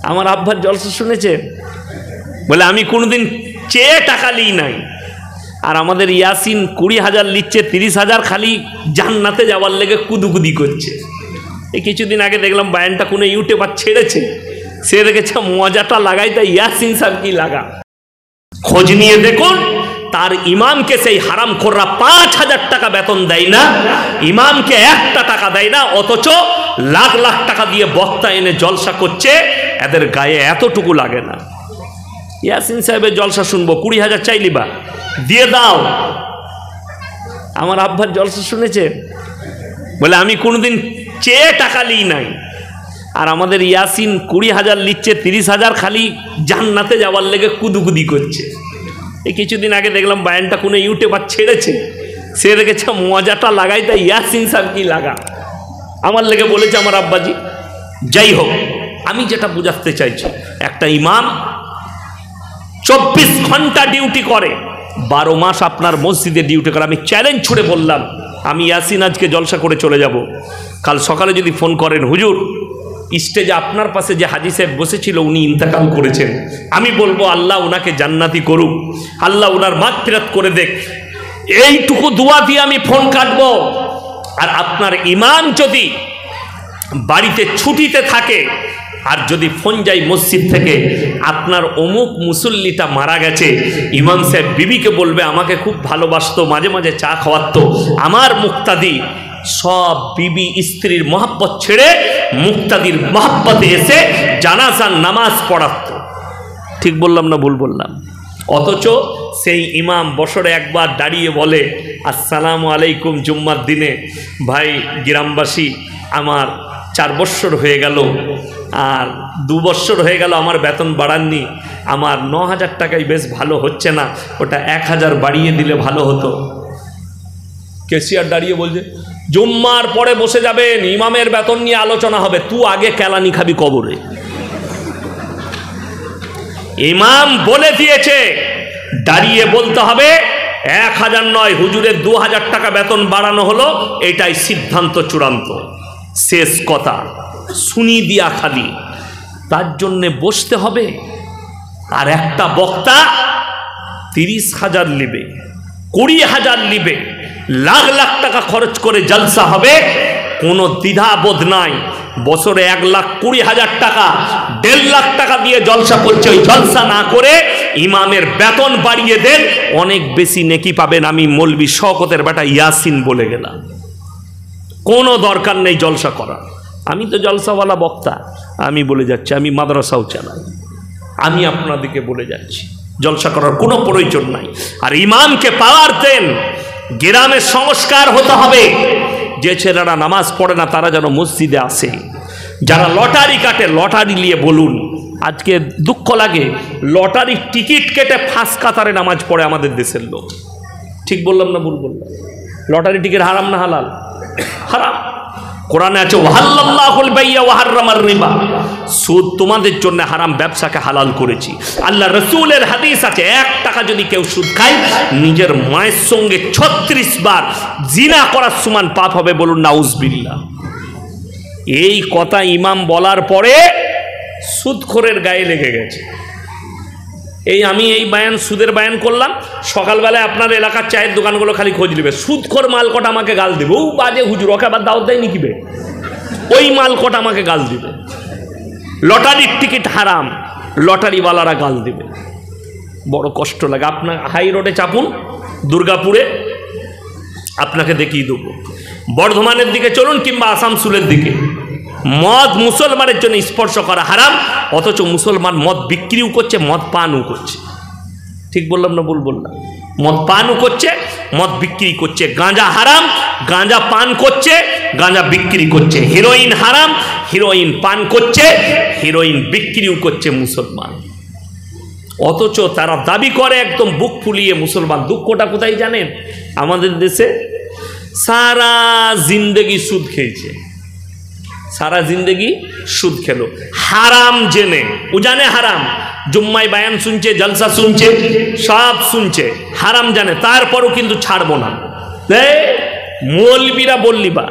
আমার আব্বার জলসা শুনেছে? বলে আমি কোনোদিন চেয়ে টাকা নিই নাই। আর আমাদের ইয়াসিন 20,000 নিচ্ছে, 30,000 খালি জান্নাতে যাওয়ার লেগে কুদুকুদি করছে। এই কিছুদিন আগে দেখলাম বায়ানটা কোনো ইউটিউবার ছেড়েছে, সে দেখেছে মজাটা লাগাই, তাই ইয়াসিন সাহেব কি লাগা। খোঁজ নিয়ে দেখুন তার ইমামকে সেই হারামখোররা 5,000 টাকা বেতন দেয় না, ইমামকে 1টা টাকা দেয় না, অথচ লাখ লাখ টাকা দিয়ে বক্তা এনে জলসা করছে, এদের গায়ে এতটুকু লাগে না। ইয়াসিন সাহেবের জলসা শুনবো, 20,000 চাইলি বা দিয়ে দাও। আমার আব্বার জলসা শুনেছে? বলে আমি কোনোদিন চেয়ে টাকা নিই নাই। আর আমাদের ইয়াসিন 20,000 নিচ্ছে, 30,000 খালি জান্নাতে যাওয়ার লেগে কুদুকুদি করছে। এই কিছুদিন আগে দেখলাম বায়ানটা কোনো ইউটিউবার ছেড়েছে, সে দেখেছে মজাটা লাগাই, তাই ইয়াসিন সাহেব কি লাগা আমার লেগে বলেছে আমার আব্বাজি। যাই হোক, আমি যেটা বুঝাতে চাইছি, একটা ইমাম 24 ঘন্টা ডিউটি করে, 12 মাস আপনার মসজিদে ডিউটি করে। আমি চ্যালেঞ্জ ছুড়ে বললাম, আমি ইয়াসিন আজকে জলসা করে চলে যাব, কাল সকালে যদি ফোন করেন হুজুর স্টেজে আপনার পাশে যে হাজী সাহেব বসেছিল উনি ইন্তেকাল করেছেন, আমি বলবো আল্লাহ ওনাকে জান্নাতি করুক, আল্লাহ ওনার মাগফিরাত করে দেখ, এইটুকু দোয়া দিয়ে আমি ফোন কাটবো। আর আপনার ইমাম যদি বাড়িতে ছুটিতে থাকে আর যদি ফোন যায় মসজিদ থেকে, আপনার অমুক মুসল্লিটা মারা গেছে, ইমাম সাহেব বিবিকে বলবে আমাকে খুব ভালোবাসতো, মাঝে মাঝে চা খাওয়াতো, আমার মুক্তাদি সব বিবি স্ত্রীর মহব্বত ছেড়ে মুক্তাদির মহব্বতে এসে জানাজার নামাজ পড়াতো। ঠিক বললাম না ভুল বললাম? অথচ সেই ইমাম বছরে একবার দাঁড়িয়ে বলে আসসালামু আলাইকুম জুম্মার দিনে, ভাই গ্রামবাসী আমার 4 বছর হয়ে গেল আর 2 বছর হয়ে গেল আমার বেতন বাড়াননি, আমার 9,000 টাকাই বেশ ভালো হচ্ছে না, ওটা 1,000 বাড়িয়ে দিলে ভালো হতো। ক্যাশিয়ার দাঁড়িয়ে বলছে জুম্মার পরে বসে যাবেন, ইমামের বেতন নিয়ে আলোচনা হবে, তুই আগে কেলানি খাবি কবরে। ইমাম বলে দিয়েছে, দাঁড়িয়ে বলতে হবে 1,000 নয়, হুজুরের 2,000 টাকা বেতন বাড়ানো হলো, এটাই সিদ্ধান্ত চূড়ান্ত, শেষ কথা, শুনি দিয়া খালি। তার জন্যে বসতে হবে। আর একটা বক্তা 30,000 নিবে, 20,000 নিবে, লাখ লাখ টাকা খরচ করে জলসা হবে, কোনো দ্বিধাবোধ নাই। বছরে 1,20,000 টাকা, 1.5 লাখ টাকা দিয়ে জলসা করছে, ওই জলসা না করে ইমামের বেতন বাড়িয়ে দেন, অনেক বেশি নেকি পাবেন। আমি মৌলবি শওকতের বেটা ইয়াসিন বলে গেলাম, কোনো দরকার নেই জলসা করা। আমি তো জলসাওয়ালা বক্তা, আমি বলে যাচ্ছি, আমি মাদ্রাসাও চালাই, আমি আপনাদেরকে বলে যাচ্ছি জলসা করার কোনো প্রয়োজন নাই। আর ইমামকে পাওয়ার দেন, গ্রামের সংস্কার হতে হবে, যে ছেলেরা নামাজ পড়ে না তারা যেন মসজিদে আসে, যারা লটারি কাটে লটারি নিয়ে বলুন। আজকে দুঃখ লাগে, লটারির টিকিট কেটে ফাঁস কাতারে নামাজ পড়ে আমাদের দেশের লোক। ঠিক বললাম না ভুল বললাম? লটারি টিকিট হারাম না হালাল? হারাম। কোরআনে আছে ওয়াহাল্লাল্লাহুল বাইয়া ওয়া হাররামার রিবা, সুদ তোমাদের জন্য হারাম, ব্যবসাকে হালাল করেছি। আল্লাহ রাসূলের হাদিস আছে 1 টাকা যদি কেউ সুদ খায় নিজের মায়ের সঙ্গে 36 বার জিনা করার সমান পাপ হবে, বলুন নাউজুবিল্লাহ। এই কথা ইমাম বলার পরে সুদখোরের গায়ে লেগে গেছে। আমি এই বায়ান সুদের বায়ান করলাম, সকালবেলায় আপনার এলাকার চায়ের দোকানগুলো খালি খোঁজ নেবে, সুদখোর মাল কটা আমাকে গাল দেবে, ও বাজে হুজুর, ওকে আবার দাওয়াত দেয়নি কিবে, ওই মাল কটা আমাকে গাল দিবে। লটারির টিকিট হারাম, লটারিওয়ালারা গাল দিবে, বড় কষ্ট লাগে। আপনার হাই রোডে চাপুন, দুর্গাপুরে আপনাকে দেখিয়ে দেবো, বর্ধমানের দিকে চলুন কিংবা আসানসোলের দিকে, মদ মুসলমানের জন্য স্পর্শ করা হারাম, অথচ মুসলমান মদ বিক্রিও করছে, মদ পানও করছে। ঠিক বললাম না ভুল বললাম? মদ পানও করছে, মদ বিক্রি করছে। গাঁজা হারাম, গাঁজা পান করছে, গাঁজা বিক্রি করছে। হিরোইন হারাম, হিরোইন পান করছে, হিরোইন বিক্রিও করছে মুসলমান। অথচ তারা দাবি করে একদম বুক ফুলিয়ে মুসলমান। দুঃখটা কোথায় জানেন? আমাদের দেশে সারা জিন্দেগি সুদ খেয়েছে, সারা জিন্দেগি সুদ খেলো, হারাম জেনে। ও জানে হারাম, জুম্মায় বায়ান শুনছে, জলসা শুনছে, সব শুনছে, হারাম জানে, তারপরও কিন্তু ছাড়বো না। মৌলবীরা বললি বা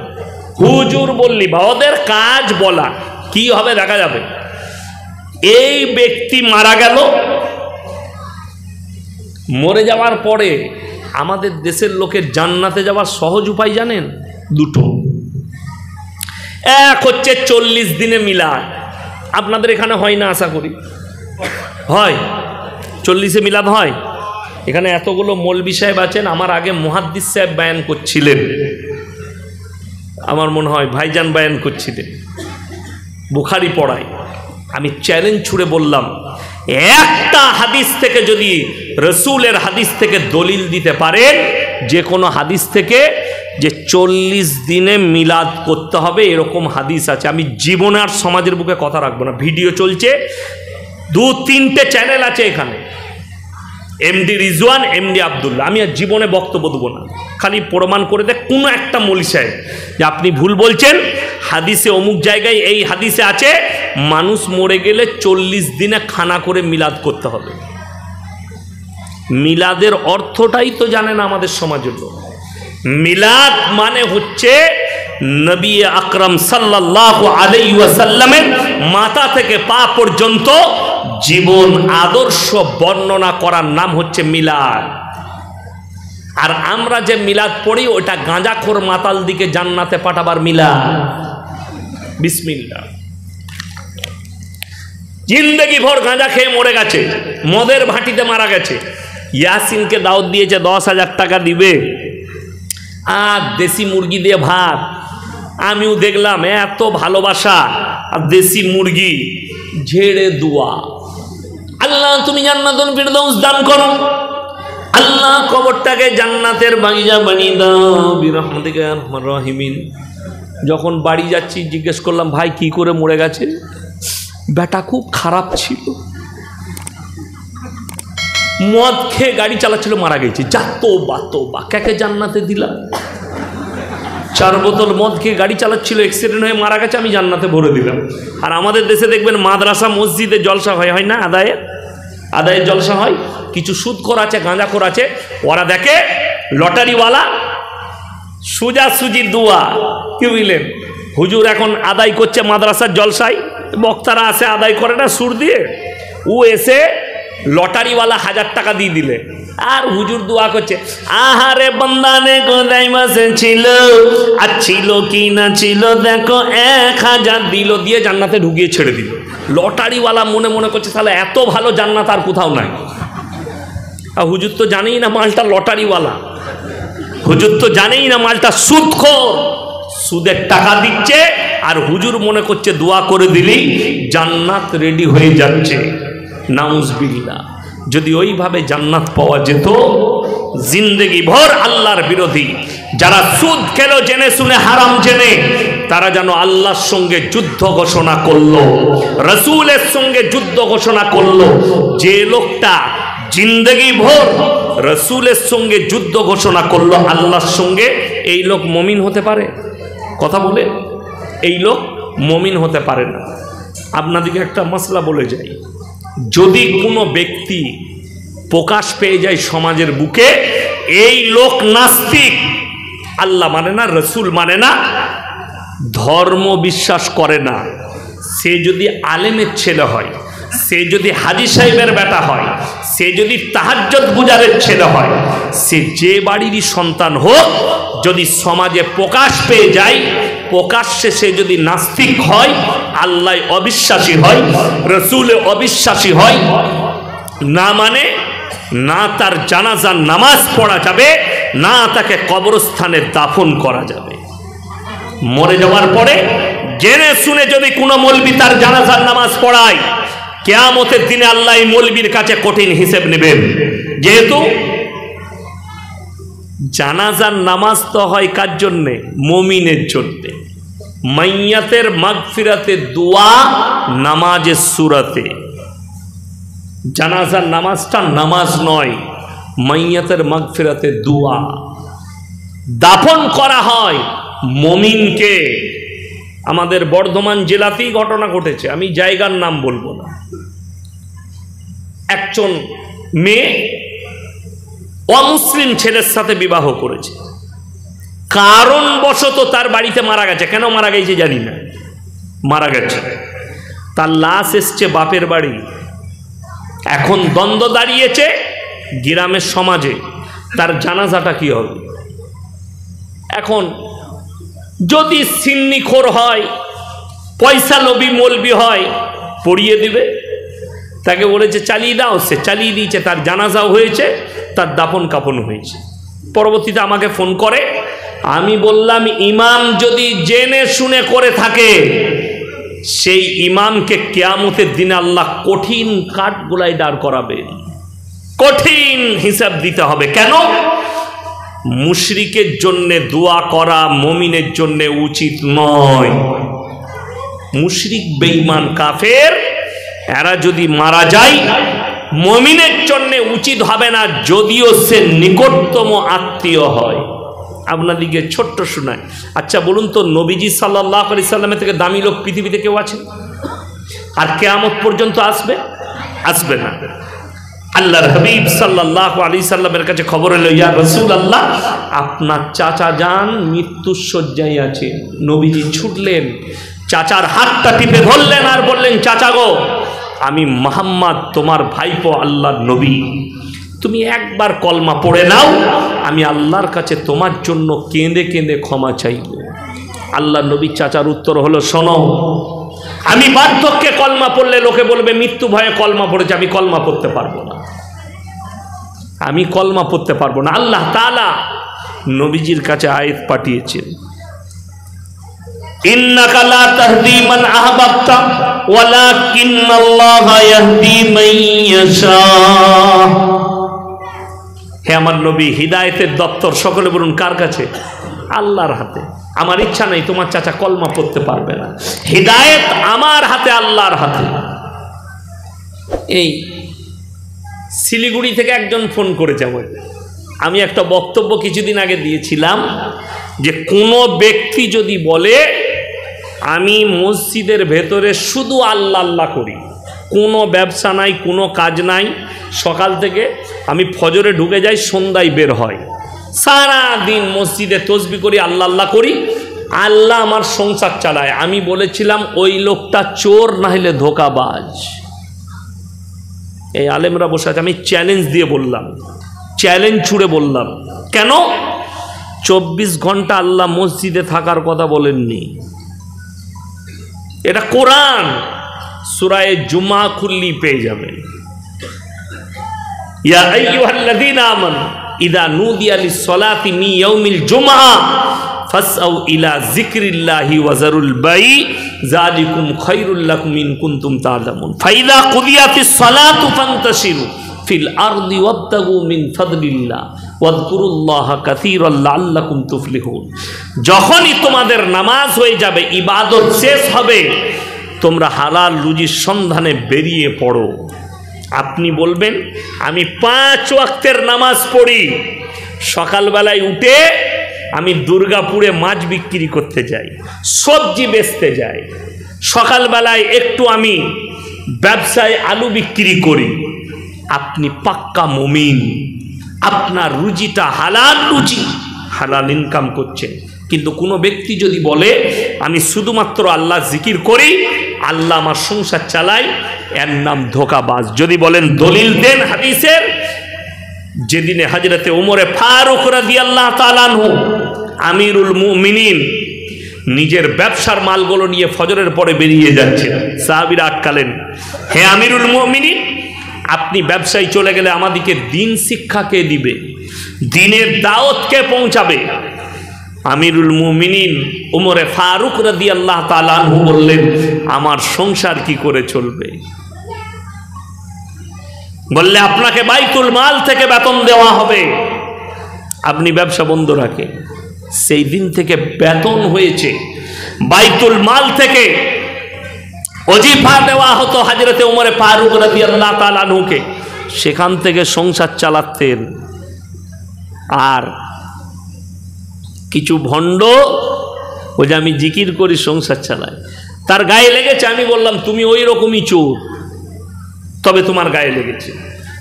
হুজুর বললি বা, ওদের কাজ বলা, কি হবে দেখা যাবে। এই ব্যক্তি মারা গেল, মরে যাওয়ার পরে আমাদের দেশের লোকের জান্নাতে যাওয়ার সহজ উপায় জানেন? দুটো। এক হচ্ছে 40 দিনে মিলাদ। আপনাদের এখানে হয় না আশা করি? হয়? 40-এ মিলাদ হয়? এখানে এতগুলো মৌলবি সাহেব আছেন, আমার আগে মুহাদ্দিস সাহেব বয়ান করছিলেন, আমার মনে হয় ভাইজান বয়ান করছিলেন, বুখারী পড়ায়। আমি চ্যালেঞ্জ ছুড়ে বললাম, একটা হাদিস থেকে যদি রসুলের হাদিস থেকে দলিল দিতে পারেন, যে কোনো হাদিস থেকে, যে 40 দিনে মিলাদ করতে হবে এরকম হাদিস আছে, আমি জীবনে আর সমাজের বুকে কথা রাখবো না। ভিডিও চলছে, 2-3টে চ্যানেল আছে এখানে, এমডি রিজওয়ান, এমডি আব্দুল্লাহ, আমি আর জীবনে বক্তব্য দেবো না। খালি প্রমাণ করে দেয় কোনো একটা মৌলবি সাহেব যে আপনি ভুল বলছেন, হাদিসে অমুক জায়গায় এই হাদিসে আছে মানুষ মরে গেলে 40 দিনে খানা করে মিলাদ করতে হবে। মিলাদের অর্থটাই তো জানে না আমাদের সমাজের লোক। মিলাদ মানে হচ্ছে নবী আকরাম সাল্লাল্লাহু আলাইহি ওয়াসাল্লামের মাথা থেকে পা পর্যন্ত জীবন আদর্শ বর্ণনা করার নাম হচ্ছে মিলাদ। আর আমরা যে মিলাদ পড়ি ওটা গাঁজাখোর মাতাল দিকে জান্নাতে পাঠাবার মিলাদ। বিসমিল্লাহ। জিন্দেগি ভর গাঁজা খেয়ে মরে গেছে, মদের ভাটিতে মারা গেছে, ইয়াসিনকে দাওয়াত দিয়েছে 10,000 টাকা দিবে আর দেশি মুরগি দিয়ে ভাত। আমিও দেখলাম এত ভালোবাসা, আর দেশি মুরগি ঝেড়ে দোয়া, আল্লাহ তুমি জান্নাতুল ফিরদাউস দান করো, আল্লাহ কবরটাকে জান্নাতের বাগিচা বানিয়ে দাও বিরহমাতিকা ইয়া আরহামার রাহিমিন। যখন বাড়ি যাচ্ছি জিজ্ঞেস করলাম, ভাই কি করে মরে গেছে? বেটা খুব খারাপ ছিল, মদ খেয়ে গাড়ি চালাচ্ছিল, মারা গেছে। যা তোবা তোবা, কাকে জান্নাতে দিলাম? 4 বোতল মদ খেয়ে গাড়ি চালাচ্ছিল, অ্যাক্সিডেন্ট হয়ে মারা গেছে, আমি জান্নাতে ভরে দিলাম। আর আমাদের দেশে দেখবেন মাদ্রাসা মসজিদে জলসা হয়, হয় না? আদায়ের জলসা হয়। কিছু সুদখোর আছে, গাঁজাখোর আছে, ওরা দেখে লটারিওয়ালা সুজাসুজি দোয়া, কি বুঝলেন? হুজুর এখন আদায় করছে মাদ্রাসার জলসায়, বক্তারা আসে আদায় করে না সুর দিয়ে, ও এসে লটারিওয়ালা 1000 টাকা দিয়ে দিলে, আর হুজুর দোয়া করছে, আহারে বন্দানে কোথায় মাসে ছিল, আর ছিল কি না ছিল দেখো 1000 দিল, দিয়ে জান্নাতে ঢুকিয়ে ছেড়ে দিল। লটারিওয়ালা মনে মনে করছে তাহলে এত ভালো জান্নাত আর কোথাও নাই। আর হুজুর তো জানেই না মালটা লটারিওয়ালা, হুজুর তো জানেই না মালটা সুদখোর, সুদের টাকা দিচ্ছে, আর হুজুর মনে করছে দোয়া করে দিলেই জান্নাত রেডি হয়ে যাচ্ছে। নাউজুবিল্লাহ। যদি ওইভাবে জান্নাত পাওয়া যেত, জিন্দেগি ভর আল্লাহর বিরোধী যারা সুদ খেলো জেনে শুনে, হারাম জেনে, তারা যেন আল্লাহর সঙ্গে যুদ্ধ ঘোষণা করলো, রাসূলের সঙ্গে যুদ্ধ ঘোষণা করলো। যে লোকটা জিন্দেগি ভর রাসূলের সঙ্গে যুদ্ধ ঘোষণা করলো আল্লাহর সঙ্গে, এই লোক মুমিন হতে পারে? কথা বলে, এই লোক মুমিন হতে পারে না। আপনাদেরকে একটা মাসলা বলে যাই, যদি কোনো ব্যক্তি প্রকাশ পেয়ে যায় সমাজের বুকে, এই লোক নাস্তিক, আল্লাহ মানে না, রসুল মানে না, ধর্ম বিশ্বাস করে না, সে যদি আলেমের ছেলে হয়, সে যদি হাজী সাহেবের বেটা হয়, সে যদি তাহাজ্জুদ গুজারের ছেলে হয়, সে যে বাড়িরই সন্তান হোক, যদি সমাজে প্রকাশ পেয়ে যায়, প্রকাশ্যে সে যদি নাস্তিক হয়, আল্লাহ অবিশ্বাসী হয়, রসুলে অবিশ্বাসী হয়, না মানে না তার জানাজার নামাজ পড়া যাবে, না তাকে কবরস্থানে দাফন করা যাবে। মরে যাওয়ার পরে জেনে শুনে যদি কোনো মৌলবি তার জানাজার নামাজ পড়ায়, কিয়ামতের দিনে আল্লাহ এই মৌলবির কাছে কঠিন হিসেব নেবেন। যেহেতু জানাজার নামাজ তো হয় কার জন্যে? মুমিনের জন্যে। মাইয়াতের মাগফিরাতে দোয়া নামাজের সুরাতে। জানাজার নামাজটা নামাজ নয়, মাইয়াতের মাগফিরাতে দোয়া। দাফন করা হয় মুমিনকে। আমাদের বর্ধমান জেলাতেই ঘটনা ঘটেছে, আমি জায়গার নাম বলবো না। একজন মেয়ে অমুসলিম ছেলের সাথে বিবাহ করেছে, কারণবশত তার বাড়িতে মারা গেছে। কেন মারা গেছে জানি না, মারা গেছে। তার লাশ এসছে বাপের বাড়ি, এখন দ্বন্দ্ব দাঁড়িয়েছে গ্রামের সমাজে তার জানাজাটা কি হবে। এখন যদি সিন্নিখোর হয়, পয়সা লোভী মৌলবি হয়, পড়িয়ে দিবে। তাকে বলেছে চালিয়ে দাও, সে চালিয়ে দিয়েছে, তার জানাজাও হয়েছে, তার দাফন কাফন হয়েছে। পরবর্তীতে আমাকে ফোন করে, আমি বললাম ইমাম যদি জেনে শুনে করে থাকে, সেই ইমামকে কিয়ামতের দিনে আল্লাহ কঠিন কাঠগোলায় দাঁড় করাবেন, কঠিন হিসাব দিতে হবে। কেন? মুশরিকের জন্য দোয়া করা মুমিনের জন্য উচিত নয়। মুশরিক বেঈমান কাফের এরা যদি মারা যায় মুমিনের জন্য উচিত হবে না, যদিও সে নিকটতম আত্মীয় হয়। আপনাদিকে ছোট্ট শোনায়, আচ্ছা বলুন তো, নবীজি সাল্লাল্লাহু আলাইহি সাল্লামের থেকে দামি লোক পৃথিবীতে কেউ আছে? আর কিয়ামত পর্যন্ত আসবে? আসবে না। আল্লাহর হাবিব সাল্লাল্লাহু আলাইহি সাল্লামের কাছে খবর এলো, ইয়া রাসূলুল্লাহ, আপনার চাচা যান মৃত্যুর শয্যায় আছে। নবীজি ছুটলেন, চাচার হাতটা টিপে ধরলেন আর বললেন, চাচা গো, আমি মুহাম্মদ তোমার ভাইপো আল্লাহর নবী, তুমি একবার কলমা পড়ে নাও, আমি আল্লাহর কাছে তোমার জন্য কেঁদে কেঁদে ক্ষমা চাইব। আল্লাহর নবী চাচার উত্তর হলো, শোনো, আমি বার্ধক্যে কলমা পড়লে লোকে বলবে মৃত্যু ভয়ে কলমা পড়েছে, আমি কলমা পড়তে পারবো না, আমি কলমা পড়তে পারবো না। আল্লাহ তাআলা নবীজির কাছে আয়াত পাঠিয়েছেন, ইন্নাকা লা তাহদি মান আহবাবতা ওয়ালাকিন্নাল্লাহা ইয়াহদি মান ইয়াশা। হে আমার নবী, হিদায়েতের দপ্তর সকলে বলুন কার কাছে? আল্লাহর হাতে। আমার ইচ্ছা নেই তোমার চাচা কলমা পড়তে পারবে না, হিদায়েত আমার হাতে, আল্লাহর হাতে। এই শিলিগুড়ি থেকে একজন ফোন করেছে আমাকে, আমি একটা বক্তব্য কিছুদিন আগে দিয়েছিলাম যে কোনো ব্যক্তি যদি বলে আমি মসজিদের ভেতরে শুধু আল্লাহ আল্লাহ করি, কোনো ব্যবসা নাই, কোনো কাজ নাই, সকাল থেকে আমি ফজরে ঢুকে যাই, সন্ধ্যায় বের হয়, সারা দিন মসজিদে তসবিহ করি, আল্লাহ আল্লাহ করি, আল্লাহ আমার সংসার চালায়, আমি বলেছিলাম ওই লোকটা চোর না হলে ধোঁকাবাজ। এই আলেমরা বসে আছে, আমি চ্যালেঞ্জ দিয়ে বললাম, চ্যালেঞ্জ ছুড়ে বললাম। কেন? 24 ঘন্টা আল্লাহ মসজিদে থাকার কথা বলেননি, এটা কোরআন, সূরা জুমা খুললি পেয়ে যাবেন। ইয়া আইয়ুহাল্লাযীনা আমানু ইযা নুদিয়া লিস-সালাতি মিন ইয়াউমিল জুমআ ফাসআউ ইলা যিকরিল্লাহি ওয়া যারুল বাই যালিকুম খায়রুল লাকুম ইন কুনতুম তা'লামুন ফাইযা কুদিয়াতিস সালাতু ফান্তাশিরু ফিল আরদি ওয়াবতাগু মিন ফাদলিল্লাহ ওয়াযকুরুল্লাহা কাসীরান লাআল্লাকুম তুফলিহুন। যখনই তোমাদের নামাজ হয়ে যাবে, ইবাদত শেষ হবে, তোমরা হালাল রুজির সন্ধানে বেরিয়ে পড়ো। আপনি বলবেন আমি 5 ওয়াক্তের নামাজ পড়ি, সকালবেলায় উঠে আমি দুর্গাপুরে মাছ বিক্রি করতে যাই, সবজি বেচতে যাই, সকালবেলায় একটু আমি ব্যবসায় আলু বিক্রি করি। আপনি পাক্কা মুমিন, আপনার রুজিটা হালাল রুজি, হালাল ইনকাম করছেন। কিন্তু কোনো ব্যক্তি যদি বলে আমি শুধুমাত্র আল্লাহ জিকির করি, আল্লাহ আমার সংসার চালাই, এর নাম ধোঁকাবাজ। যদি বলেন দলিল দেন হাদিসের, যেদিনে হযরতে ওমরে ফারুক রাদিয়াল্লাহু তাআলা আনহু আমিরুল মুমিনিন নিজের ব্যবসার মালগুলো নিয়ে ফজরের পরে বেরিয়ে যাচ্ছেন, সাহাবীরা আটকালেন, হে আমিরুল মুমিনিন, আপনি ব্যবসায় চলে গেলে আমাদেরকে দিন শিক্ষা কে দিবে, দিনের দাওয়াত কে পৌঁছাবে? আমিরুল মুমিনিন ওমরে ফারুক রাদিয়াল্লাহু তাআলা আনহু বললেন, আমার সংসার কি করে চলবে? বললে আপনাকে বাইতুল মাল থেকে বেতন দেওয়া হবে, আপনি ব্যবসা বন্ধ রাখেন। সেই দিন থেকে বেতন হয়েছে, বাইতুল মাল থেকে ওজিফা দেওয়া হতো হযরতে ওমরে ফারুক রাদিয়াল্লাহু তাআলা আনহুকে, সেখান থেকে সংসার চালাতেন। আর কিছু ভণ্ড ওই যে আমি জিকির করি সংসার চালাই, তার গায়ে লেগেছে। আমি বললাম তুমি ওই রকমই চোর, তবে তোমার গায়ে লেগেছে,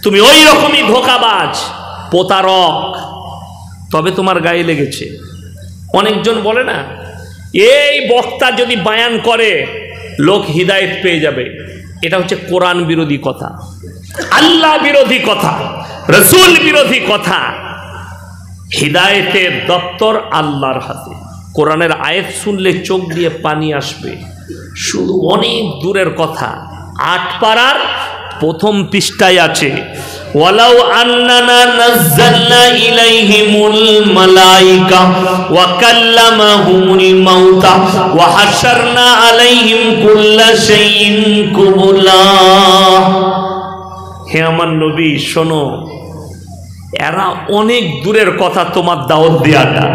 তুমি ওই রকমই ধোঁকাবাজ প্রতারক, তবে তোমার গায়ে লেগেছে। অনেকজন বলে না, এই বক্তা যদি বায়ান করে লোক হিদায়েত পেয়ে যাবে, এটা হচ্ছে কোরআন বিরোধী কথা, আল্লাহ বিরোধী কথা, রসুল বিরোধী কথা। হিদায়েতের দপ্তর আল্লাহর হাতে। কোরআনের আয়াত শুনলে চোখ দিয়ে পানি আসবে, শুধু অনেক দূরের কথা। 8 পারার প্রথম পৃষ্ঠায় আছে, ওয়ালাউ আন্নানা নাযালনা ইলাইহিমুল মালাইকা ওয়া কাল্লামাহুমুল মাউতা ওয়া হাশারনা আলাইহিম কুল্লা শাইইন কুবুলা। হে আমার নবী শোনো, এরা অনেক দূরের কথা তোমার দাওয়াত দেয়াটা।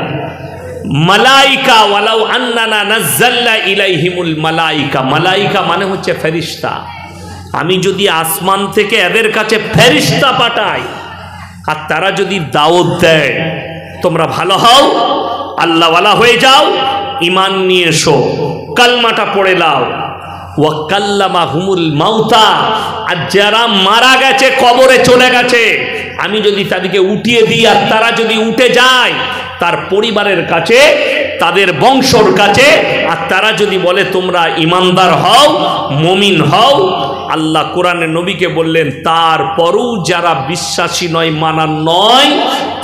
মালাইকা, ওয়ালাউ আন্নানা নাযালনা ইলাইহিমুল মালাইকা, মালাইকা মানে হচ্ছে ফেরেশতা। আমি যদি আসমান থেকে এদের কাছে ফেরেশতা পাঠাই আর তারা যদি দাওয়াত দেয় তোমরা ভালো হও, আল্লাহওয়ালা হয়ে যাও, ঈমান নিয়ে এসো, কালমাটা পড়ে নাও, ওয়া কাল্লামাহুমুল মাউতা, আর যারা মারা গেছে কবরে চলে গেছে আমি যদি তাদেরকে উঠিয়ে দিই আর তারা যদি উঠে যায় তার পরিবারের কাছে, তাদের বংশর কাছে, আর তারা যদি বলে তোমরা ইমানদার হও, মুমিন হও, আল্লাহ কোরআনে নবীকে বললেন তারপরও যারা বিশ্বাসী নয়, মানার নয়,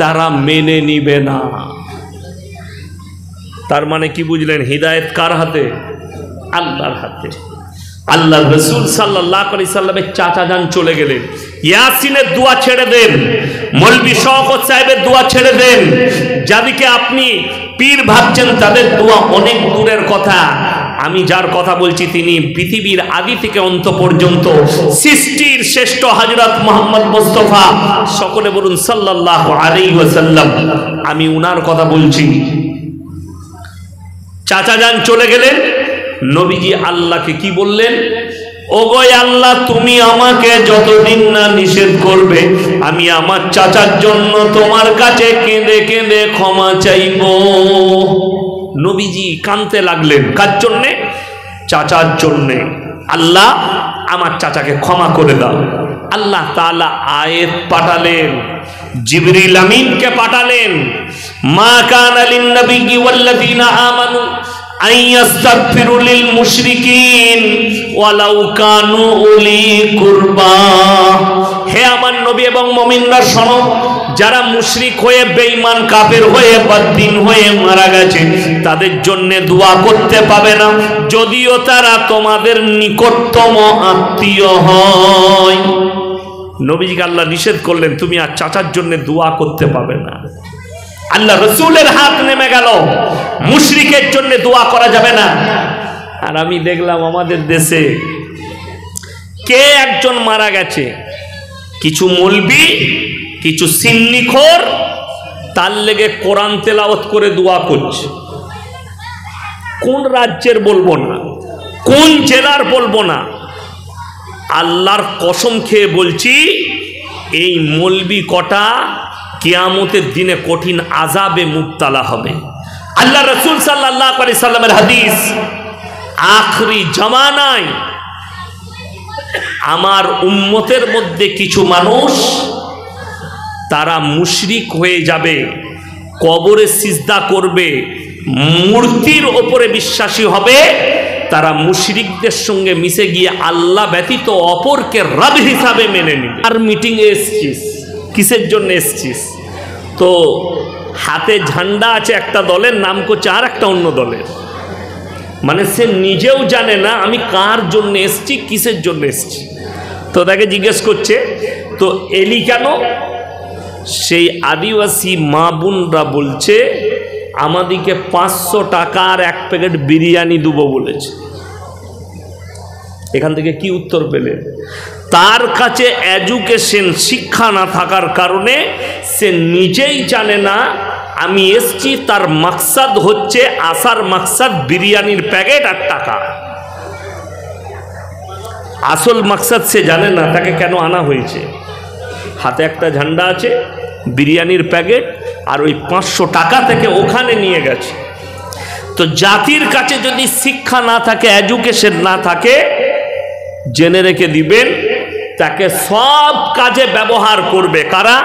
তারা মেনে নিবে না। তার মানে কি বুঝলেন? হিদায়েত কার হাতে? আল্লাহর হাতে। আল্লাহ রসুল সাল্লাল্লাহু আলাইহি সাল্লামের চাচা যান চলে গেলেন, ইয়াসিনের দোয়া ছেড়ে দেন, মৌলভী শওকত সাহেবের দোয়া ছেড়ে দেন, যাদেরকে আপনি পীর ভাবছেন তাদের দোয়া অনেক দূরের কথা। আমি যার কথা বলছি তিনি পৃথিবীর আদি থেকে অন্ত পর্যন্ত সৃষ্টির শ্রেষ্ঠ হযরত মুহাম্মদ মুস্তাফা, সকলে বলুন সাল্লাল্লাহু আলাইহি ওয়াসাল্লাম। আমি উনার কথা বলছি। চাচা যান চলে গেলেন, নবীজি আল্লাহকে কি বললেন? ওগো আল্লাহ, তুমি আমাকে যতদিন না নিষেধ করবে আমি আমার চাচার জন্য তোমার কাছে কেঁদে কেঁদে ক্ষমা চাইব। নবীজি কাঁদতে লাগলেন, কার জন্যে? চাচার জন্যে। আল্লাহ আমার চাচাকে ক্ষমা করে দাও। আল্লাহ তাআলা আয়াত পাঠালেন, জিবরিল আমিনকে পাঠালেন, মা কানা লিন নবিয়্যি ওয়াল্লাযীনা আমানু আইয়াস্তাগফিরু লিল মুশরিকিন ওয়ালাউ কানু উলি কুরবা। হে আমার নবী এবং মুমিনরা শোনো, যারা মুশরিক হয়ে, বেঈমান কাফের হয়ে, বদ্দিন হয়ে মারা গেছে তাদের জন্য দোয়া করতে পাবে না, যদিও তারা তোমাদের নিকটতম আত্মীয় হয়। নবীজিকে আল্লাহ নিষেধ করলেন, তুমি আর চাচার জন্য দোয়া করতে পাবে না। আল্লাহ রসুলের হাত নেমে গেল, মুশরিকের জন্য দোয়া করা যাবে না। আর আমি দেখলাম আমাদের দেশে কে একজন মারা গেছে, কিছু মৌলবি, কিছু সিন্নিখোর তার লেগে কোরআন তেলাওয়াত করে দোয়া করছে। কোন রাজ্যের বলবো না, কোন জেলার বলবো না, আল্লাহর কসম খেয়ে বলছি এই মৌলবি কটা কিয়ামতের দিনে কঠিন আযাবে মুবতালা হবে। আল্লাহ রাসূল সাল্লাল্লাহু আলাইহি সাল্লামের হাদিস, আখরি জামানায় আমার উম্মতের মধ্যে কিছু মানুষ তারা মুশরিক হয়ে যাবে, কবরে সিজদা করবে, মূর্তির ওপরে বিশ্বাসী হবে, তারা মুশরিকদের সঙ্গে মিশে গিয়ে আল্লাহ ব্যতীত অপরকে রব হিসাবে মেনে নিবে। আর মিটিংয়ে এসছিস, কিসের জন্য এসছিস? তো হাতে ঝান্ডা আছে একটা দলের, নাম করছে আর একটা অন্য দলের, মানে সে নিজেও জানে না আমি কার জন্য এসছি, কিসের জন্য এসছি। তো তাকে জিজ্ঞেস করছে তো এলি কেন? সেই আদিবাসী মা বোনরা বলছে আমাদিকে 500 টাকার এক প্যাকেট বিরিয়ানি দেবো বলেছে। এখান থেকে কি উত্তর পেলে? তার কাছে এডুকেশন, শিক্ষা না থাকার কারণে সে নিজেই জানে না আমি এসছি, তার মাকসাদ হচ্ছে, আসার মাকসাদ বিরিয়ানির প্যাকেট আর টাকা। আসল মাকসাদ সে জানে না তাকে কেন আনা হয়েছে। হাতে একটা ঝান্ডা আছে, বিরিয়ানির প্যাকেট, আর ওই 500 টাকা থেকে ওখানে নিয়ে গেছে। তো জাতির কাছে যদি শিক্ষা না থাকে, এডুকেশন না থাকে, জেনে রেখে দিবেন তাকে সব কাজে ব্যবহার করবে কারা?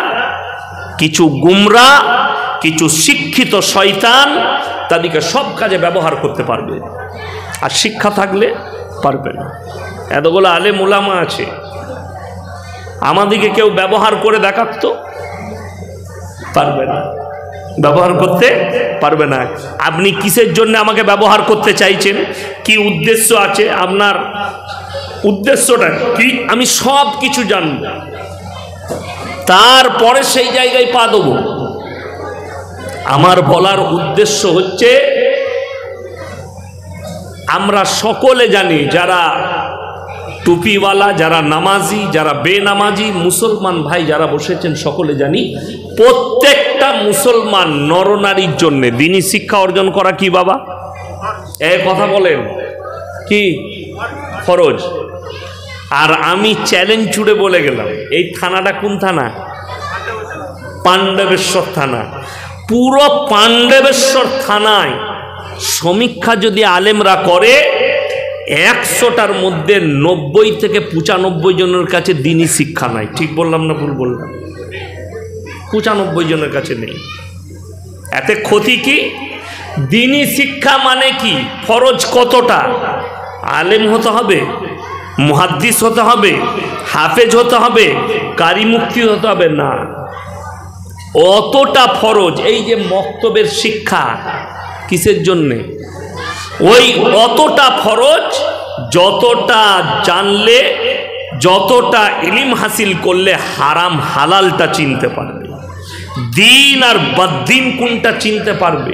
কিছু গুমরা, কিছু শিক্ষিত শয়তান, তাদেরকে সব কাজে ব্যবহার করতে পারবে। আর শিক্ষা থাকলে পারবে না। এতগুলো আলেম ওলামা আছে, আমাদেরকে কেউ ব্যবহার করে দেখাতো? পারবে না, ব্যবহার করতে পারবে না। আপনি কিসের জন্য আমাকে ব্যবহার করতে চাইছেন? কি উদ্দেশ্য আছে আপনার? উদ্দেশ্যটা কি? আমি সব কিছু জানব, তারপরে সেই জায়গায় পা দেবো। আমার বলার উদ্দেশ্য হচ্ছে, আমরা সকলে জানি, যারা টুপিওয়ালা, যারা নামাজি, যারা বেনামাজি, মুসলমান ভাই যারা বসেছেন, সকলে জানি প্রত্যেকটা মুসলমান নরনারীর জন্য দ্বীনি শিক্ষা অর্জন করা কি বাবা? এই কথা বলেন, কি ফরজ? আর আমি চ্যালেঞ্জ ছুড়ে বলে গেলাম, এই থানাটা কোন থানা? পাণ্ডবেশ্বর থানা। পুরো পাণ্ডবেশ্বর থানায় সমীক্ষা যদি আলেমরা করে, 100টার মধ্যে 90 থেকে 95 জনের কাছে দ্বীনি শিক্ষা নাই। ঠিক বললাম না ভুল বললাম? 95 জনের কাছে নেই। এতে ক্ষতি কি? দ্বীনি শিক্ষা মানে কি? ফরজ কতটা? আলেম হতে হবে, মুহাদ্দিস হতে হবে, হাফেজ হতে হবে, কারি মুফতি হতে হবে না, অতটা ফরজ। এই যে মক্তবের শিক্ষা, কিসের জন্যে? ওই অতটা ফরজ, যতটা জানলে, যতটা ইলম হাসিল করলে হারাম হালালটা চিনতে পারবে, দিন আর বদ্দিন কোনটা চিনতে পারবে,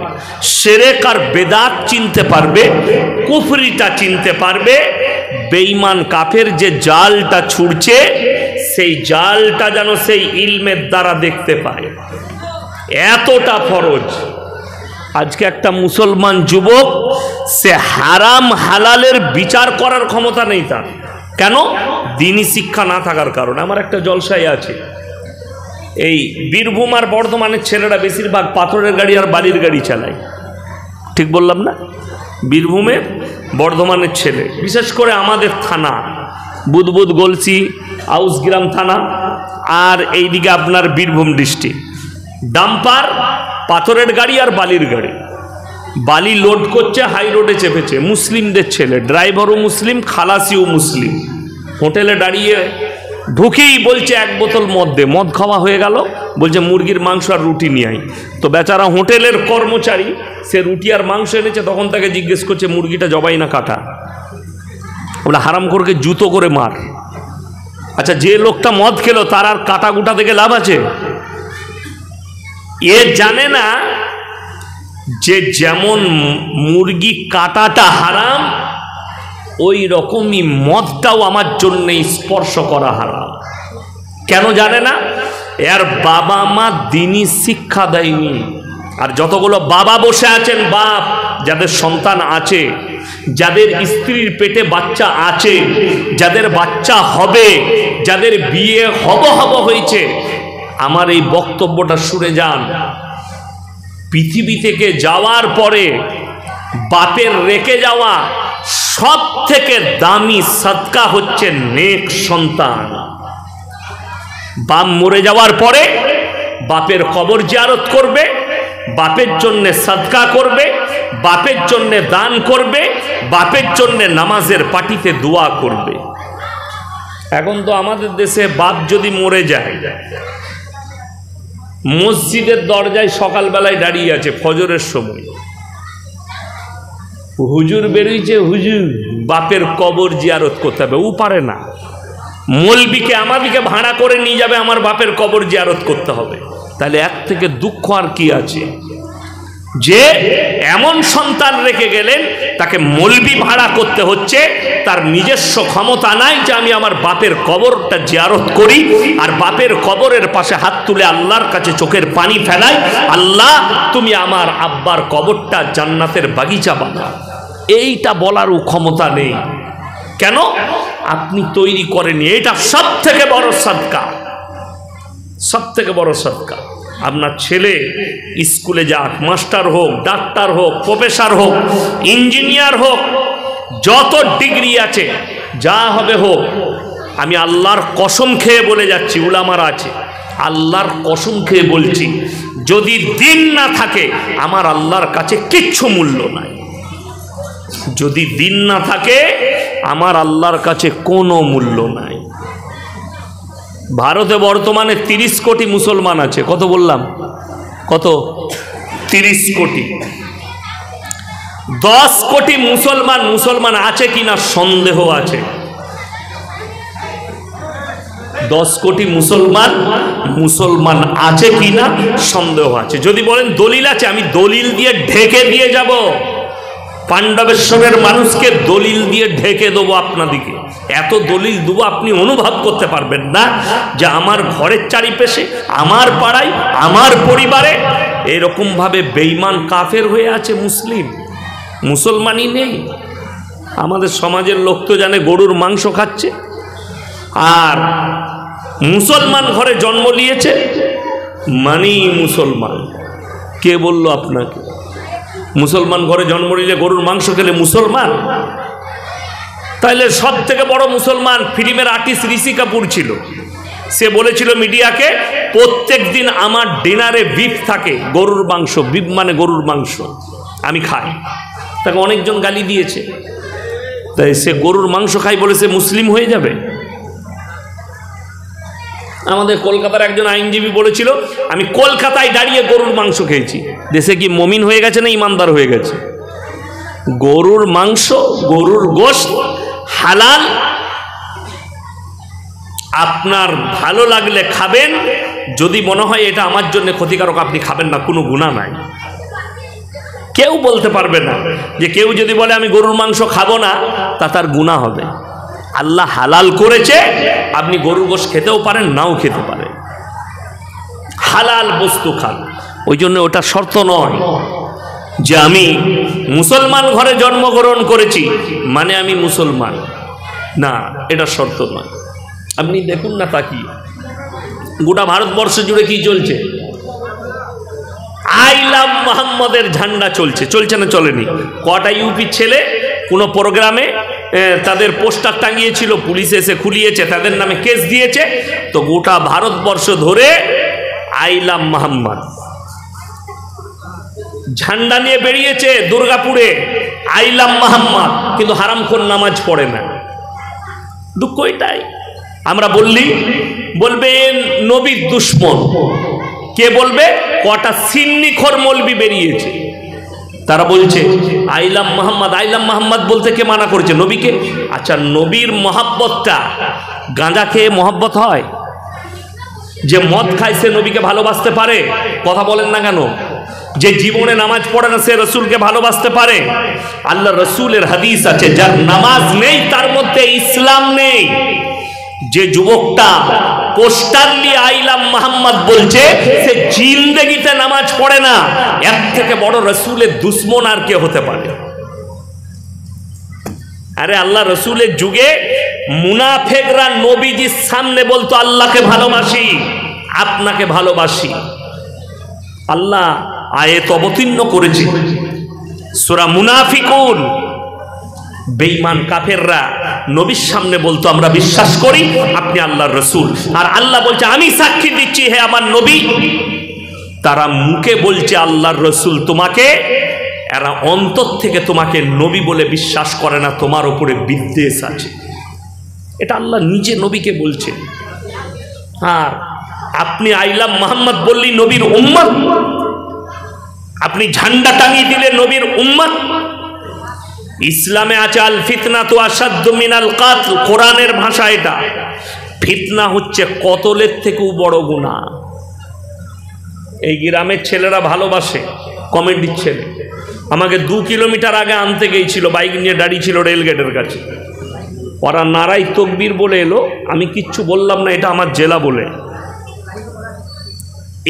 শিরক আর বেদাত চিনতে পারবে, কুফরিটা চিনতে পারবে, বেঈমান কাফের যে জালটা ছুড়ছে সেই জালটা যেন সেই ইলমের দ্বারা দেখতে পায়, এতটা ফরজ। আজকে একটা মুসলমান যুবক, সে হারাম হালালের বিচার করার ক্ষমতা নেই তার। কেন? দ্বীনি শিক্ষা না থাকার কারণে। আমার একটা জলসায় আছে, এই বীরভূম আর বর্ধমানের ছেলেরা বেশিরভাগ পাথরের গাড়ি আর বালির গাড়ি চালায়। ঠিক বললাম না? বীরভূমের, বর্ধমানের ছেলে, বিশেষ করে আমাদের থানা বুদবুদ, গলসি, আউসগ্রাম থানা, আর এইদিকে আপনার বীরভূম ডিস্ট্রিক্ট, ডাম্পার, পাথরের গাড়ি আর বালির গাড়ি, বালি লোড করছে, হাই রোডে চেপেছে, মুসলিমদের ছেলে, ড্রাইভারও মুসলিম, খালাসিও মুসলিম। হোটেলে দাঁড়িয়ে ঢুকেই বলছে 1 বোতল মদ দে। মদ খাওয়া হয়ে গেল, বলছে মুরগির মাংস আর রুটি নিয়ে আই। তো বেচারা হোটেলের কর্মচারী, সে রুটি আর মাংস এনেছে, তখন তাকে জিজ্ঞেস করছে মুরগিটা জবাই না কাটা? বলে হারামখোরকে জুতো করে মার। আচ্ছা, যে লোকটা মদ খেলো তার আর কাটা গুটা থেকে লাভ আছে? এ জানে না যে যেমন মুরগি কাটাটা হারাম, ওই রকমই মদটাও আমার জন্য স্পর্শ করা হারাম। কেন জানে না? এর বাবা মা দ্বীনি শিক্ষা দেয়নি। আর যতগুলো বাবা বসে আছেন, বাপ যাদের সন্তান আছে, যাদের স্ত্রীর পেটে বাচ্চা আছে, যাদের বাচ্চা হবে, যাদের বিয়ে হব হয়েছে, আমার এই বক্তব্যটা শুনে যান। পৃথিবী থেকে যাওয়ার পরে বাপের রেখে যাওয়া সব থেকে দামি সদকা হচ্ছে নেক সন্তান। বাপ মরে যাওয়ার পরে বাপের কবর জিয়ারত করবে, বাপের জন্য সদকা করবে, বাপের জন্য দান করবে, বাপের জন্য নামাজের পাটিতে দোয়া করবে। এখন তো আমাদের দেশে বাপ যদি মরে যায়, মসজিদের দরজায় সকালবেলায় দাঁড়িয়ে আছে ফজরের সময়, হুজুর বেরিয়েছে, হুজুর বাপের কবর জিয়ারত করতে হবে। ও পারে না। মৌলবীকে আমাদিকে ভাড়া করে নিয়ে যাবে, আমার বাপের কবর জিয়ারত করতে হবে। তাহলে এর থেকে দুঃখ আর কি আছে? যে এমন সন্তান রেখে গেলেন, তাকে মৌলবী ভাড়া করতে হচ্ছে, তার নিজস্ব ক্ষমতা নাই যে আমি আমার বাপের কবরটা জিয়ারত করি, আর বাপের কবরের পাশে হাত তুলে আল্লাহর কাছে চোখের পানি ফেলাই, আল্লাহ তুমি আমার আব্বার কবরটা জান্নাতের বাগিচা বানাও। এইটা বলারও ক্ষমতা নেই। কেন? আপনি তৈরি করেনি। এটা সব থেকে বড় সদকা, সব থেকে বড় সদকা। আপনার ছেলে স্কুলে যাক, মাস্টার হোক, ডাক্তার হোক, প্রফেসর হোক, ইঞ্জিনিয়ার হোক, যত ডিগ্রি আছে, যা হবে হোক, আমি আল্লাহর কসম খেয়ে বলে যাচ্ছি, উলামারা আছে, আল্লাহর কসম খেয়ে বলছি, যদি দিন না থাকে আমার আল্লাহর কাছে কিচ্ছু মূল্য নাই। যদি দিন না থাকে আমার আল্লাহর কাছে কোনো মূল্য নাই। ভারতে বর্তমানে 30 কোটি মুসলমান আছে। কত বললাম? কত? 30 কোটি। 10 কোটি মুসলমান আছে কিনা সন্দেহ আছে। 10 কোটি মুসলমান আছে কিনা সন্দেহ আছে। যদি বলেন দলিল আছে, আমি দলিল দিয়ে ঢেকে দিয়ে যাব। পাণ্ডবেশ্বরের মানুষকে দলিল দিয়ে ঢেকে দেবো আপনাদিকে। এত দলিল দেবো আপনি অনুভব করতে পারবেন না যে আমার ঘরের চারিপাশে, আমার পাড়ায়, আমার পরিবারে এরকমভাবে বেঈমান কাফের হয়ে আছে মুসলমানই নেই। আমাদের সমাজের লোক তো জানে গরুর মাংস খাচ্ছে, আর মুসলমান ঘরে জন্ম নিয়েছে মানি মুসলমান। কে বলল আপনাকে মুসলমান ঘরে জন্ম নিলে গরুর মাংস খেলে মুসলমান? তাইলে সব থেকে বড় মুসলমান ফিল্মের আর্টিস্ট ঋষি কাপুর ছিল। সে বলেছিল মিডিয়াকে, প্রত্যেক দিন আমার ডিনারে বিফ থাকে, গরুর মাংস। বিফ মানে গরুর মাংস, আমি খাই। তাকে অনেকজন গালি দিয়েছে। তাই সে গরুর মাংস খাই বলে সে মুসলিম হয়ে যাবে? আমাদের কলকাতার একজন আইনজীবী বলেছিল, আমি কলকাতায় দাঁড়িয়ে গরুর মাংস খেয়েছি। দেশে কি মমিন হয়ে গেছে না ইমানদার হয়ে গেছে? গরুর মাংস, গরুর গোশত হালাল, আপনার ভালো লাগলে খাবেন। যদি মনে হয় এটা আমার জন্য ক্ষতিকারক, আপনি খাবেন না, কোনো গুনাহ নাই। কেউ বলতে পারবে না যে কেউ যদি বলে আমি গরুর মাংস খাবো না, তা তার গুনাহ হবে। আল্লাহ হালাল করেছে, আপনি গরুর গোশত খেতেও পারেন, নাও খেতে পারেন, হালাল বস্তু খান। ওই জন্য ওটা শর্ত নয় যে আমি মুসলমান ঘরে জন্মগ্রহণ করেছি মানে আমি মুসলমান, না, এটা শর্ত নয়। আপনি দেখুন না তাকিয়ে গোটা ভারতবর্ষ জুড়ে কি চলছে? আই লাভ মোহাম্মদের ঝান্ডা চলছে না চলেনি? কটা ইউপি ছেলে কোনো প্রোগ্রামে তাদের পোস্টার টাঙিয়েছিল, পুলিশ এসে খুলিয়েছে, তাদের নামে কেস দিয়েছে। তো গোটা ভারতবর্ষ ধরে আই লাভ মোহাম্মদ ঝান্ডা নিয়ে বেরিয়েছে দুর্গাপুরে, আই লাভ মোহাম্মদ, কিন্তু হারামখোর নামাজ পড়ে না। দুঃখ এটাই। আমরা বলবেন নবীর দুশ্মন। কে বলবে? কটা সিন্নিখোর মৌলবি বেরিয়েছে, তারা বলছে আইলাম মোহাম্মদ বলতে কে মানা করেছে? নবীকে। আচ্ছা, নবীর মহাব্বতটা গাঁজা খেয়ে মহাব্বত হয়? যে মদ খায় সে নবীকে ভালোবাসতে পারে? কথা বলেন না কেন? যে জীবনে নামাজ পড়ে না সে রসুলকে ভালোবাসতে পারে? আল্লাহ রসুলের হাদিস আছে, যার নামাজ নেই তার মধ্যে ইসলাম নেই। যে যুবকটা পোস্টার নিয়ে আইলাম মোহাম্মদ বলছে, সে জিন্দেগিতে নামাজ পড়ে না। এর থেকে বড় রসুলের দুশ্মন আর কে হতে পারে? আরে আল্লাহ রসুলের যুগে মুনাফেকরা নবীজির সামনে বলতো আল্লাহকে ভালোবাসি, আপনাকে ভালোবাসি। আল্লাহ আয়াত অবতীর্ণ করেছে সূরা মুনাফিকুন। বেঈমান কাফেররা নবীর সামনে বলতো আমরা বিশ্বাস করি আপনি আল্লাহর রসুল, আর আল্লাহ বলছে আমি সাক্ষী দিচ্ছি হে আমার নবী। তারা মুখে বলছে আল্লাহর রসুল তোমাকে, এরা অন্তর থেকে তোমাকে নবী বলে বিশ্বাস করে না, তোমার উপরে বিদ্বেষ আছে। এটা আল্লাহ নিজে নবীকে বলছে। আর আপনি আইলাম মোহাম্মদ বললি নবীর উম্মত, আপনি ঝান্ডা টাঙিয়ে দিলে নবীর উম্মত। ইসলামে আছে আল ফিতনাতু আশাদ্দু মিনাল কাতল, কোরআনের ভাষা এটা। ফিতনা হচ্ছে কতলের থেকেও বড় গুনাহ। এই গ্রামের ছেলেরা ভালোবাসে, কমেডির ছেলে আমাকে 2 কিলোমিটার আগে আনতে গিয়েছিল, বাইক নিয়ে দাঁড়িয়ে ছিল রেলগেটের কাছে। ওরা নারাই তকবীর বলে এলো, আমি কিচ্ছু বললাম না, এটা আমার জেলা বলে।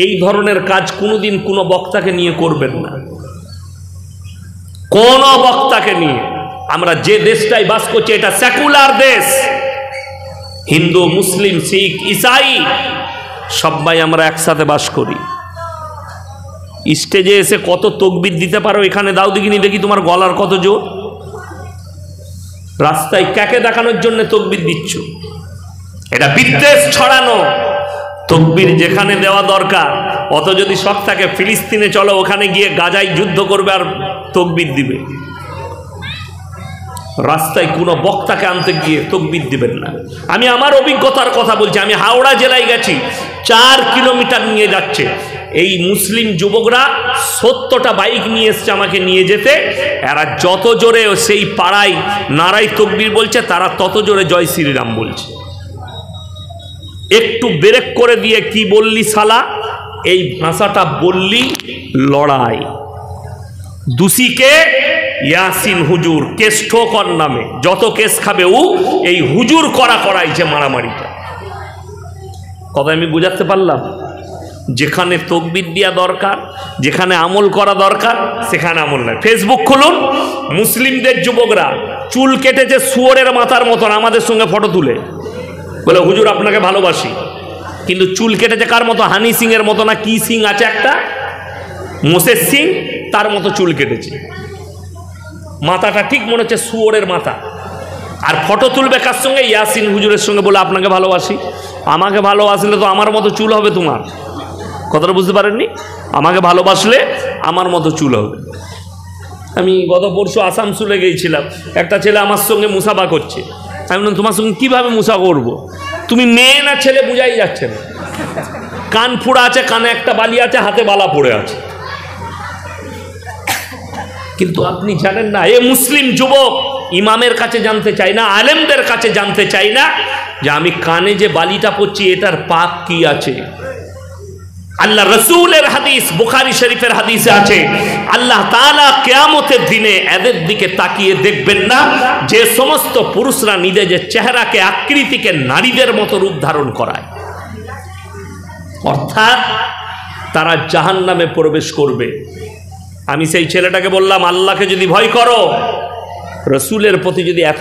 এই ধরনের কাজ কোনোদিন কোনো বক্তাকে নিয়ে করবেন না, কোন বক্তাকে নিয়ে। আমরা যে দেশটাই বাস করছি এটা সেকুলার দেশ। হিন্দু, মুসলিম, শিখ, ইসাই সবাই আমরা একসাথে বাস করি। স্টেজে এসে কত তকবীর দিতে পারো এখানে দাও দেখিনি, দেখি তোমার গলার কত জোর। রাস্তায় কাকে দেখানোর জন্য তকবীর দিচ্ছ? এটা বিদ্বেষ ছড়ানো। তকবীর যেখানে দেওয়া দরকার, অত যদি শখ থাকে ফিলিস্তিনে চলো, ওখানে গিয়ে গাজায় যুদ্ধ করবে আর তকবীর দিবে। রাস্তায় কোনো বক্তাকে আনতে গিয়ে তাকবীর দিবেন না। আমি আমার অভিজ্ঞতার কথা বলছি। আমি হাওড়া জেলায় গেছি, 4 কিলোমিটার নিয়ে যাচ্ছে এই মুসলিম যুবকরা 70টা বাইক নিয়ে এসছে আমাকে নিয়ে যেতে। এরা যত জোরে সেই পাড়ায় নারাই তাকবীর বলছে, তারা তত জোরে জয় শ্রীরাম বলছে। একটু ব্রেক করে দিয়ে কি বললি শালা, এই ভাষাটা বললি লড়াই। দোষীকে ইয়াসিন হুজুর, কেস ঠোকর নামে যত কেস খাবে ও এই হুজুর করাইছে মারামারিটা। কথা আমি বুঝাতে পারলাম? যেখানে তাকবীর দেওয়া দরকার, যেখানে আমল করা দরকার, সেখানে আমল নাই। ফেসবুক খুলুন, মুসলিমদের যুবকরা চুল কেটেছে শুয়োরের মাথার মতন, আমাদের সঙ্গে ফটো তুলে বলে হুজুর আপনাকে ভালোবাসি। কিন্তু চুল কেটেছে কার মতো? হানি সিং এর মতো না কি সিং আছে একটা, মোসেস সিং, তার মতো চুল কেটেছে। মাথাটা ঠিক মনে হচ্ছে শুয়োরের মাথা। আর ফটো তুলবে কার সঙ্গে? ইয়াসিন হুজুরের সঙ্গে, বলে আপনাকে ভালোবাসি। আমাকে ভালোবাসলে তো আমার মতো চুল হবে তোমার। কথাটা বুঝতে পারেননি? আমাকে ভালোবাসলে আমার মতো চুল হবে। আমি গত পরশু আসানসোলে গিয়েছিলাম, একটা ছেলে আমার সঙ্গে মুসাফা করছে। আমি বললাম তোমার সঙ্গে কীভাবে মুসা করবো? তুমি মেয়ে না ছেলে বুঝাই যাচ্ছে না। কান ফোড়া আছে, কানে একটা বালি আছে, হাতে বালা পড়ে আছে। কিন্তু আপনি জানেন না, এ মুসলিম যুবক ইমামের কাছে জানতে চাই না, আলেমদের কাছে জানতে চাই না যে আমি কানে যে বালিটা পড়ছি এটার পাপ কি আছে। আল্লাহ রসুলের হাদিস, বুখারী শরীফের হাদিসে আছে, আল্লাহ তাআলা কিয়ামতের দিনে এদের দিকে তাকিয়ে দেখবেন না যে সমস্ত পুরুষরা নিজেদের চেহারাকে, আকৃতিকে নারীদের মতো রূপ ধারণ করায়, অর্থাৎ তারা জাহান্নামে প্রবেশ করবে। আমি সেই ছেলেটাকে বললাম, আল্লাহকে যদি ভয় করো, রসুলের প্রতি যদি এত